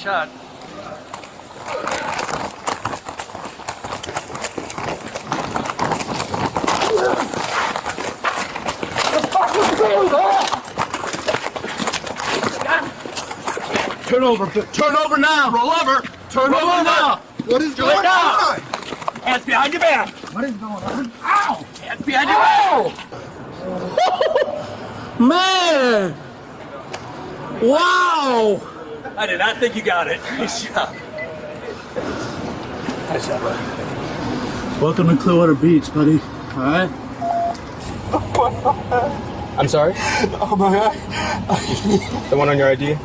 shot. Turn over now! Roll over! Turn over now! What is Do it going now! on? Hands behind your back! What is going on? Ow! Hands behind your back! Man! Wow! I did not think you got it. Nice job. Nice job, buddy. Welcome to Clearwater Beach, buddy. Alright? I'm sorry? Oh my god. The one on your ID?